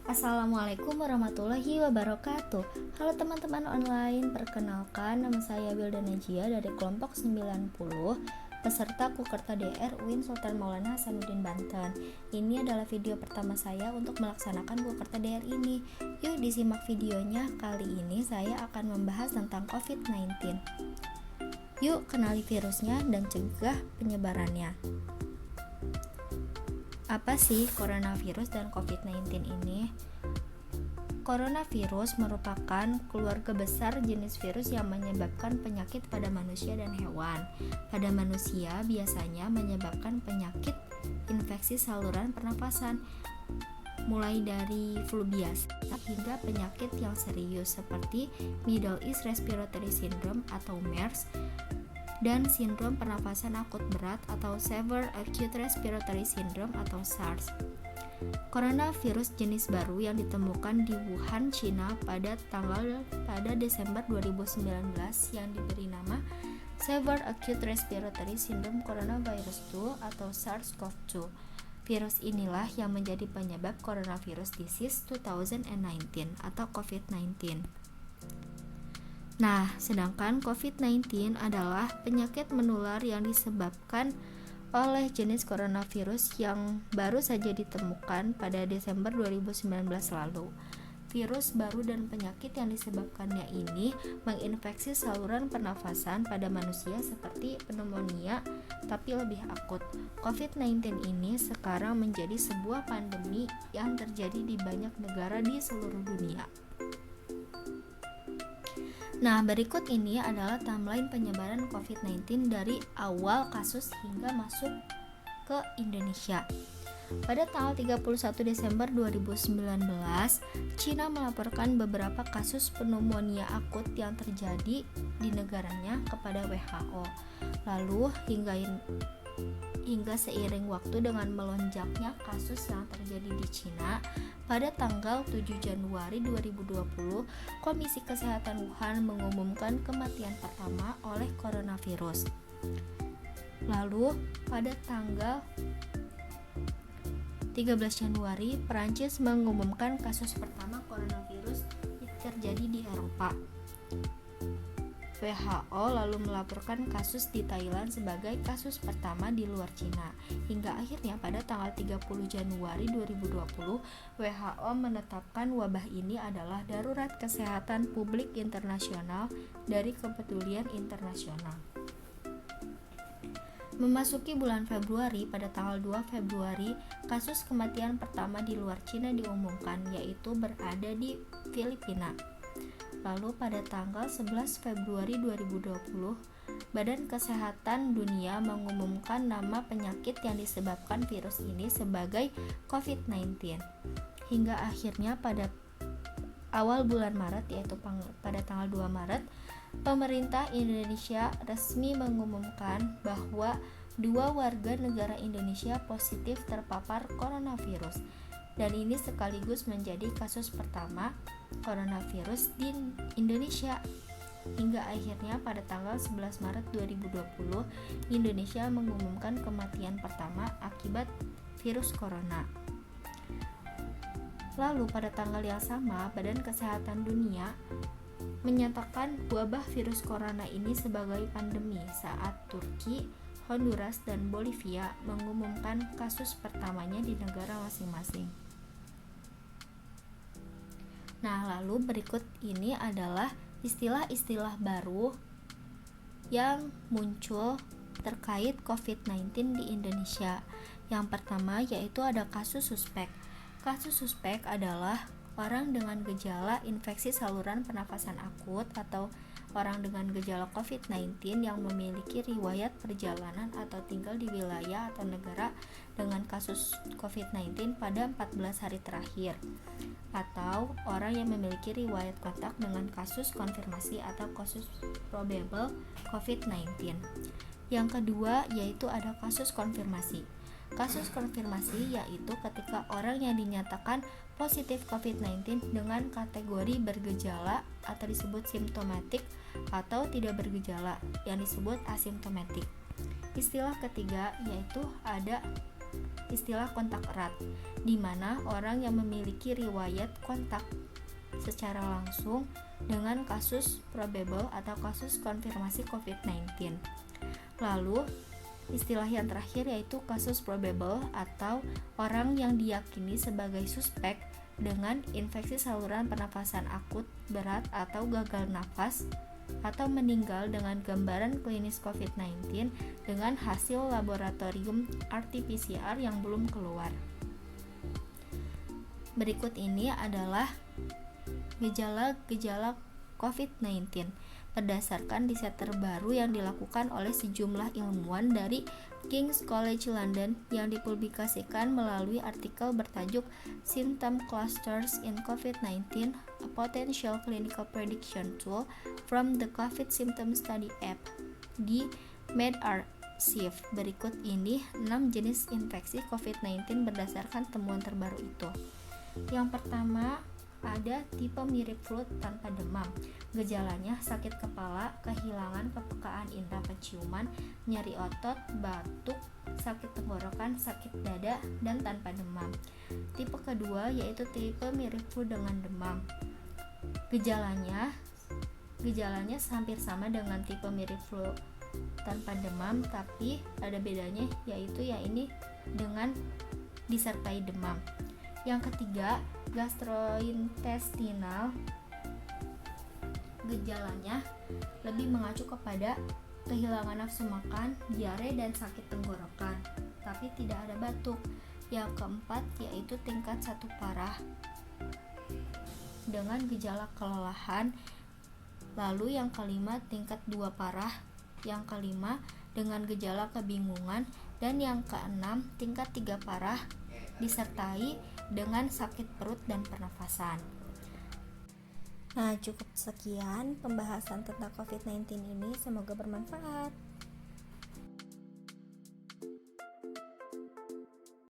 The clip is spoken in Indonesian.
Assalamualaikum warahmatullahi wabarakatuh. Halo teman-teman online, perkenalkan nama saya Wilda Najia dari kelompok 90, peserta Kukerta DR UIN Sultan Maulana Hasanuddin Banten. Ini adalah video pertama saya untuk melaksanakan Kukerta DR ini. Yuk disimak videonya. Kali ini saya akan membahas tentang COVID-19. Yuk kenali virusnya dan cegah penyebarannya. Apa sih coronavirus dan COVID-19 ini? Coronavirus merupakan keluarga besar jenis virus yang menyebabkan penyakit pada manusia dan hewan. Pada manusia biasanya menyebabkan penyakit infeksi saluran pernapasan, mulai dari flu biasa hingga penyakit yang serius seperti Middle East Respiratory Syndrome atau MERS, dan sindrom pernapasan akut berat atau Severe Acute Respiratory Syndrome atau SARS. Coronavirus jenis baru yang ditemukan di Wuhan, China pada Desember 2019 yang diberi nama Severe Acute Respiratory Syndrome Coronavirus 2 atau SARS-CoV-2. Virus inilah yang menjadi penyebab Coronavirus Disease 2019 atau COVID-19. Nah, sedangkan COVID-19 adalah penyakit menular yang disebabkan oleh jenis coronavirus yang baru saja ditemukan pada Desember 2019 lalu. Virus baru dan penyakit yang disebabkannya ini menginfeksi saluran pernafasan pada manusia seperti pneumonia, tapi lebih akut. COVID-19 ini sekarang menjadi sebuah pandemi yang terjadi di banyak negara di seluruh dunia. Nah, berikut ini adalah timeline penyebaran COVID-19 dari awal kasus hingga masuk ke Indonesia. Pada tanggal 31 Desember 2019, China melaporkan beberapa kasus pneumonia akut yang terjadi di negaranya kepada WHO. Lalu hingga seiring waktu dengan melonjaknya kasus yang terjadi di China, pada tanggal 7 Januari 2020, Komisi Kesehatan Wuhan mengumumkan kematian pertama oleh coronavirus. Lalu, pada tanggal 13 Januari, Perancis mengumumkan kasus pertama coronavirus terjadi di Eropa. WHO lalu melaporkan kasus di Thailand sebagai kasus pertama di luar Cina. Hingga akhirnya pada tanggal 30 Januari 2020, WHO menetapkan wabah ini adalah darurat kesehatan publik internasional dari kepedulian internasional. Memasuki bulan Februari, pada tanggal 2 Februari, kasus kematian pertama di luar Cina diumumkan, yaitu berada di Filipina. Lalu pada tanggal 11 Februari 2020, Badan Kesehatan Dunia mengumumkan nama penyakit yang disebabkan virus ini sebagai COVID-19. Hingga akhirnya pada awal bulan Maret, yaitu pada tanggal 2 Maret, pemerintah Indonesia resmi mengumumkan bahwa 2 warga negara Indonesia positif terpapar coronavirus. Dan ini sekaligus menjadi kasus pertama coronavirus di Indonesia. Hingga akhirnya pada tanggal 11 Maret 2020, Indonesia mengumumkan kematian pertama akibat virus corona. Lalu pada tanggal yang sama, Badan Kesehatan Dunia menyatakan wabah virus corona ini sebagai pandemi saat Turki, Honduras, dan Bolivia mengumumkan kasus pertamanya di negara masing-masing. Nah, lalu berikut ini adalah istilah-istilah baru yang muncul terkait COVID-19 di Indonesia. Yang pertama yaitu ada kasus suspek. Kasus suspek adalah orang dengan gejala infeksi saluran pernafasan akut atau orang dengan gejala COVID-19 yang memiliki riwayat perjalanan atau tinggal di wilayah atau negara dengan kasus COVID-19 pada 14 hari terakhir, atau orang yang memiliki riwayat kontak dengan kasus konfirmasi atau kasus probable COVID-19. Yang kedua yaitu ada kasus konfirmasi. Kasus konfirmasi yaitu ketika orang yang dinyatakan positif COVID-19 dengan kategori bergejala atau disebut simptomatik atau tidak bergejala yang disebut asimptomatik. Istilah ketiga yaitu ada istilah kontak erat, di mana orang yang memiliki riwayat kontak secara langsung dengan kasus probable atau kasus konfirmasi COVID-19. Lalu, istilah yang terakhir yaitu kasus probable atau orang yang diyakini sebagai suspek dengan infeksi saluran pernafasan akut berat atau gagal nafas atau meninggal dengan gambaran klinis COVID-19 dengan hasil laboratorium RT-PCR yang belum keluar. Berikut ini adalah gejala-gejala COVID-19 berdasarkan riset terbaru yang dilakukan oleh sejumlah ilmuwan dari King's College London yang dipublikasikan melalui artikel bertajuk Symptom Clusters in COVID-19: A Potential Clinical Prediction Tool from the COVID Symptom Study App di medRxiv. Berikut ini 6 jenis infeksi COVID-19 berdasarkan temuan terbaru itu. Yang pertama, ada tipe mirip flu tanpa demam. Gejalanya sakit kepala, kehilangan kepekaan indera penciuman, nyeri otot, batuk, sakit tenggorokan, sakit dada, dan tanpa demam. Tipe kedua yaitu tipe mirip flu dengan demam. Gejalanya hampir sama dengan tipe mirip flu tanpa demam, tapi ada bedanya yaitu yang ini dengan disertai demam. Yang ketiga, gastrointestinal. Gejalanya lebih mengacu kepada kehilangan nafsu makan, diare, dan sakit tenggorokan, tapi tidak ada batuk. Yang keempat yaitu tingkat 1 parah dengan gejala kelelahan. Lalu yang kelima tingkat 2 parah, yang kelima dengan gejala kebingungan, dan yang keenam tingkat 3 parah disertai dengan sakit perut dan pernafasan. Nah, cukup sekian pembahasan tentang COVID-19 ini, semoga bermanfaat.